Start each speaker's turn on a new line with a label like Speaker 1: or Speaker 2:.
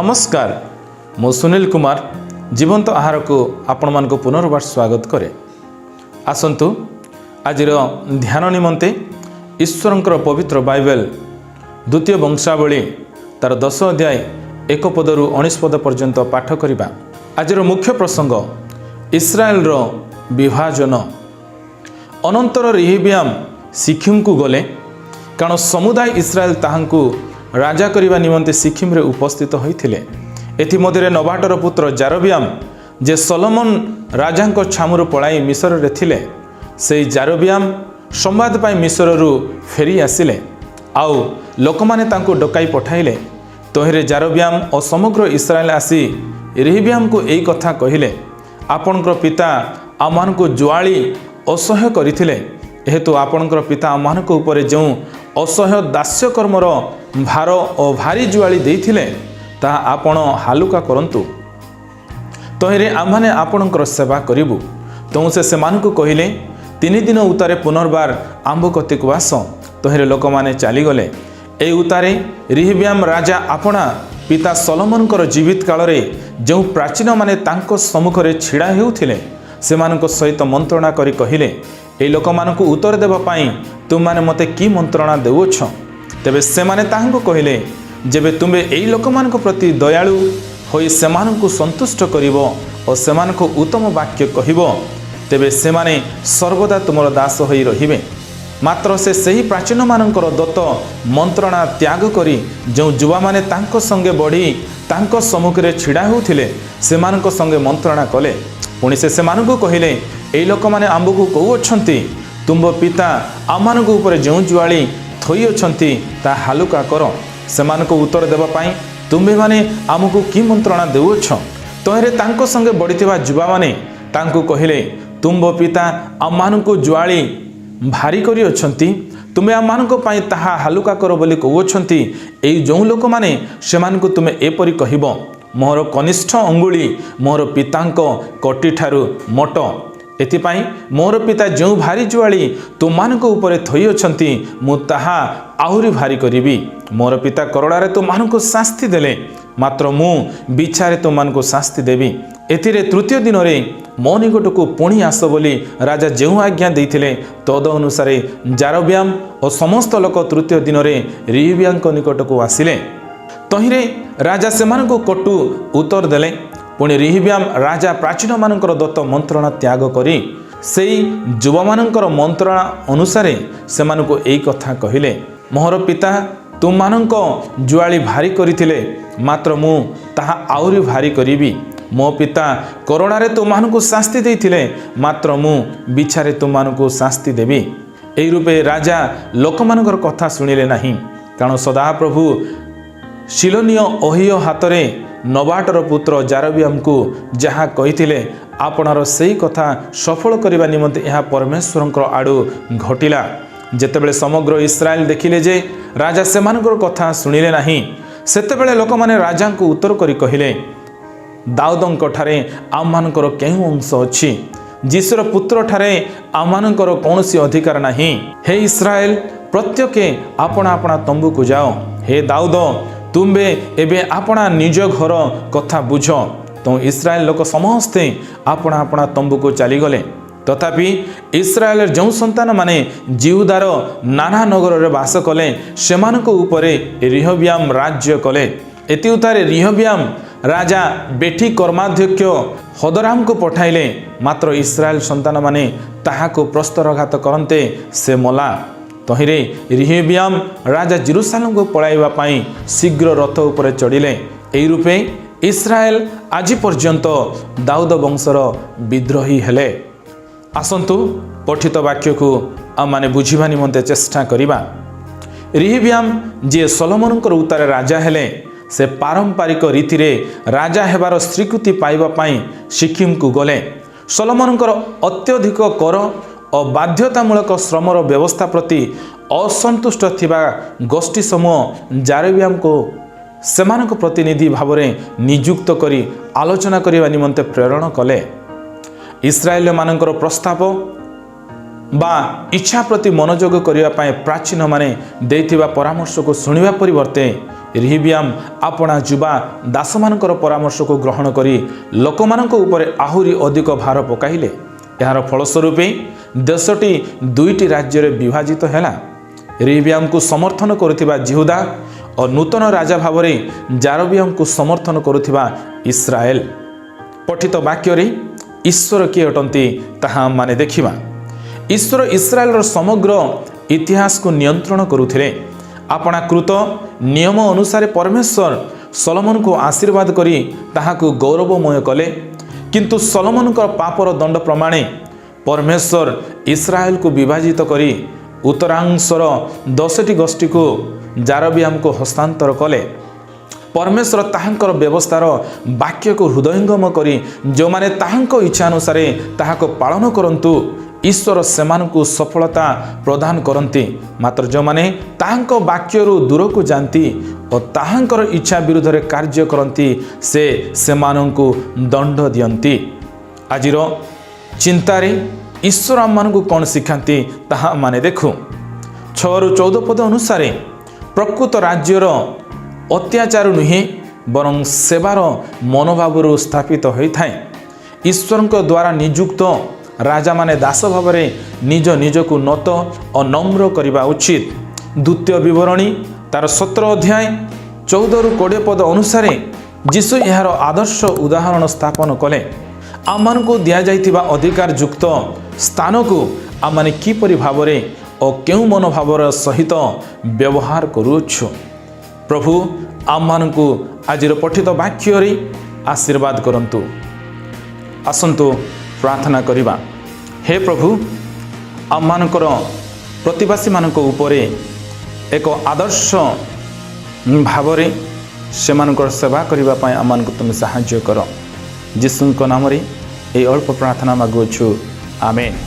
Speaker 1: नमस्कार मु सुनील कुमार जीवंत आहार को आपण मान पुनर्बार स्वागत करे। आसंतु आज ध्यान निमंते ईश्वरंकर पवित्र बाइबल द्वितीय वंशावली तार 10 अध्याय 1 पदरु 19 पद पर्यंत पाठ करिबा। आज मुख्य प्रसंग इस्राएल रो विभाजन। अनंतर रेहबियाम सिखिम को गले कारण समुदाय इस्राएल ताहांकु राजा करिबा निमंते सिखिम रे उपस्थित होइथिले। एथिमध्यरे नबाटर पुत्र जारोबियाम जे सोलोमन राजांको छामुरु पळाई मिस्र रे थिले, सेई जारोबियाम संवाद पाई मिस्र रु फेरी आसिले। आउ लोकमाने तांको डकाई पठाइले। तोहरे जारोबियाम और समग्र इस्राएल आसी रेहबियाम को एई कथा कहिले, आपणकर पिता आमानको जुआली असह्य करिथिले, हेतु आपणकर पिता आमानको ऊपर जो असह्य दास्य कर्मर भार और भारी जुआली देइथिले ता आपण हालुका करंतु। तोहरे आमाने आपणकर सेवा करिबु। तो से सेमानकु कहिले 3 दिन उतारे पुनर्बार आंब कतिकु आस। तोहरे लोक माने चली गले। ए उतारे रेहबियाम राजा आपणा पिता सोलोमनकर जीवित काल रे जो प्राचीन माने तांको सम्मुखरे छिड़ा हेउथिले सेमानक सहित मंत्रणा करी कहिले, ए लोक मानकु उत्तर देबा पाई तुम माने मते की मंत्रणा देउछ। तेबे सेमाने ताहांको कहिले, जेबे तुमे एई लोक मानक प्रति दयालु होई सेमानकु संतुष्ट करिवो और सेमानकु उत्तम वाक्य कहिवो, तेबे सेमाने सर्वदा तुमर दास होई रहिबे। मात्र से सही प्राचीन मानकर दत्त मंत्रणा त्याग करी जो युवा माने तांको संगे बढ़ी तांको सम्मुखरे छिड़ा होउथिले सेमानक संगे मंत्रणा कले। पुणी से सेमानकु कहिले, एई लोक माने आंबकु कहू अछंती, तुम पिता आमानकु ऊपर जो जुआली थोई अछंती ता हालुका कर। सेमानकु उत्तर देबा पाई तुमे माने आमकु की मंत्रणा देउछ। तोहरे तांको संगे बढ़िथिबा युवा माने तांको कहिले, तुम पिता आमानकु जुआली भारी करी अछंती, तुमे आमानक पाई ताहा हालुका कर बोली कहउछंती। एई जो लोक माने सेमानकु तुमे एपरि कहिबो, मोर कनिष्ठ अंगुली मोर पितांको कटी ठारू मोट, एथिपाई मोर पिता जो भारी जुआली तुमानक ऊपर थोई अछंती मु ताहा आहुरी भारी करिबी। मोर पिता करड़ारे तुमानकु शास्ति देले, मात्र मु बिछारे तुमानकु शास्ति देबी। एथिरे तृतीय दिन रे मो निकटकु पुणी आस बोली राजा जो आज्ञा देइथिले तद अनुसारे जारोबियाम और समस्त लोक तृतीय दिन रे रेहबियाम निकटकु आसिले। तहिरे राजा सेमानकु कटु उत्तर देले। पुणी रेहबियाम राजा प्राचीन मानकर दत्त मंत्रणा त्याग करी सेई युवा मानकर मंत्रणा अनुसारे सेमानकु एई कथा कहिले, मोहर पिता तुम मानक जुआली भारी करिथिले, मात्र मु ताहा आउरी भारी करिबी। मो पिता करुणारे तुमानकु शास्ति देइथिले, मात्र मु बिछारे तुमानकु शास्ति देबी। एई रूपे राजा लोकमानकर कथा सुनिले नाही, कारण सदा प्रभु शिलोनिय ओहियो हातरे नबाटर पुत्र जारोबियाम को जहाँ कहिथिले आपणर सेई कथा सफल करिबा निमंते यह परमेश्वरंकर आडू घटिला। जेतेबेले समग्र इस्राएल देखिले जे राजा सेमानकर कथा सुनिले नाही, सेतेबेले लोक माने राजा को उत्तर करी कहिले, दाऊदंक ठारे आमानकर केउ अंश अछि, जीसुर पुत्र ठारे आमानकर कौनसी अधिकार नाही। हे इस्राएल प्रत्येके आपणा आपणा तंबू को जाओ। हे दाऊद तुम्बे एबे आपणा निज घर कथा बुझ। तो इस्राएल लोक समस्ते आपणा आपणा तंबू को चली गले। तथापि इस्राएल जो संतान माने जिहुदार नाना नगर रे बास कले सेमानक ऊपरे रेहबियाम राज्य कले। एति उतारे रेहबियाम राजा बेठी कर्माध्यक्ष हदराम को पठाइले, मात्र इस्राएल संतान माने ताहाको प्रस्तरघात करन्ते से मला। तहिरे रेहबियाम राजा जेरुसालेम को पळाइबा पाई शीघ्र रथ ऊपर चढ़िले। एई रूपे इस्राएल आज पर्यंत दाऊद वंशर विद्रोही हेले। आसंतु पठित वाक्य को आमाने बुझिबा निमंते चेष्टा करिबा। रेहबियाम जे सोलोमनकर उतारे राजा हेले, से पारंपरिक रीति रे राजा हेबार स्वीकृति पाइबा पाई सिक्किम को गले। सोलोमनकर अत्यधिक कर और बाध्यतामूलक श्रमर व्यवस्था प्रति असंतुष्ट थिबा गोष्ठी समूह जारोबियाम को सेमानक प्रतिनिधि भाव में नियुक्त करी आलोचना करने निमंते प्रेरण कले। इस्राएल मानकर प्रस्ताव बा इच्छा प्रति मनोयोग करने प्राचीन माने देथिबा परामर्श को सुनिबा परिवर्ते ରିହବିୟାମ ଆପଣା ଯୁବା ଦାସମାନଙ୍କର ପରାମର୍ଶକୁ ଗ୍ରହଣ କରି ଲୋକମାନଙ୍କ ଉପରେ ଆହୁରି ଅଧିକ ଭାର ପକାଇଲେ। ଏହାର ଫଳସ୍ୱରୂପେ ଦେଶଟି ଦୁଇଟି ରାଜ୍ୟରେ ବିଭାଜିତ ହେଲା। ରିହବିୟାମକୁ ସମର୍ଥନ କରୁଥିବା ଜିହୁଦା ଓ ନୂତନ ରାଜା ଭାବରେ ଜାରବିୟାମକୁ ସମର୍ଥନ କରୁଥିବା ଇସ୍ରାଏଲ। ପଠିତ ବାକ୍ୟରେ ଈଶ୍ୱର କିଏ ଅଟନ୍ତି ତାହା ମାନେ ଦେଖିବା। ଈଶ୍ୱର ଇସ୍ରାଏଲର ସମଗ୍ର ଇତିହାସକୁ ନିୟନ୍ତ୍ରଣ କରୁଥିଲେ। ଆପଣାକୃତ ନିୟମ ଅନୁସାରେ ପରମେଶ୍ୱର ସଲୋମନକୁ ଆଶୀର୍ବାଦ କରି ତାହାକୁ ଗୌରବମୟ କଲେ। କିନ୍ତୁ ସଲୋମନଙ୍କର ପାପର ଦଣ୍ଡ ପ୍ରମାଣେ ପରମେଶ୍ୱର ଇସ୍ରାଏଲକୁ ବିଭାଜିତ କରି ଉତ୍ତରାଂଶର 10ଟି ଗୋଷ୍ଠୀକୁ ଜାରବିୟାମକୁ ହସ୍ତାନ୍ତର କଲେ। ପରମେଶ୍ୱର ତାହାଙ୍କର ବ୍ୟବସ୍ଥାର ବାକ୍ୟକୁ ହୃଦୟଙ୍ଗମ କରି ଯେଉଁମାନେ ତାହାଙ୍କ ଇଚ୍ଛା ଅନୁସାରେ ତାହାକୁ ପାଳନ କରନ୍ତୁ ଈଶ୍ୱର ସେମାନଙ୍କୁ ସଫଳତା ପ୍ରଦାନ କରନ୍ତି। ମାତ୍ର ଯେଉଁମାନେ ତାହାଙ୍କ ବାକ୍ୟରୁ ଦୂରକୁ ଯାଆନ୍ତି ଓ ତାହାଙ୍କର ଇଚ୍ଛା ବିରୁଦ୍ଧରେ କାର୍ଯ୍ୟ କରନ୍ତି ସେ ସେମାନଙ୍କୁ ଦଣ୍ଡ ଦିଅନ୍ତି। ଆଜିର ଚିନ୍ତାରେ ଈଶ୍ୱର ଆମମାନଙ୍କୁ କ'ଣ ଶିଖାନ୍ତି ତାହା ମାନେ ଦେଖୁ। 6ରୁ 14 ପଦ ଅନୁସାରେ ପ୍ରକୃତ ରାଜ୍ୟର ଅତ୍ୟାଚାର ନୁହେଁ ବରଂ ସେବାର ମନୋଭାବରୁ ସ୍ଥାପିତ ହୋଇଥାଏ। ଈଶ୍ୱରଙ୍କ ଦ୍ୱାରା ନିଯୁକ୍ତ ରାଜାମାନେ ଦାସ ଭାବରେ ନିଜ ନିଜକୁ ନତ ଓ ନମ୍ର କରିବା ଉଚିତ। ଦ୍ୱିତୀୟ ବିବରଣୀ ତାର 17 ଅଧ୍ୟାୟ 14ରୁ 20 ପଦ ଅନୁସାରେ ଯୀଶୁ ଏହାର ଆଦର୍ଶ ଉଦାହରଣ ସ୍ଥାପନ କଲେ। ଆମମାନଙ୍କୁ ଦିଆଯାଇଥିବା ଅଧିକାର ଯୁକ୍ତ ସ୍ଥାନକୁ ଆମମାନେ କିପରି ଭାବରେ ଓ କେଉଁ ମନୋଭାବର ସହିତ ବ୍ୟବହାର କରୁଅଛୁ। ପ୍ରଭୁ ଆମମାନଙ୍କୁ ଆଜିର ପଠିତ ବାକ୍ୟରେ ଆଶୀର୍ବାଦ କରନ୍ତୁ। ଆସନ୍ତୁ ପ୍ରାର୍ଥନା କରିବା। ହେ ପ୍ରଭୁ, ଆମମାନଙ୍କର ପ୍ରତିବାସୀମାନଙ୍କ ଉପରେ ଏକ ଆଦର୍ଶ ଭାବରେ ସେମାନଙ୍କର ସେବା କରିବା ପାଇଁ ଆମମାନଙ୍କୁ ତୁମେ ସାହାଯ୍ୟ କର। ଯୀଶୁଙ୍କ ନାମରେ ଏହି ଅଳ୍ପ ପ୍ରାର୍ଥନା ମାଗୁଅଛୁ, ଆମେନ୍।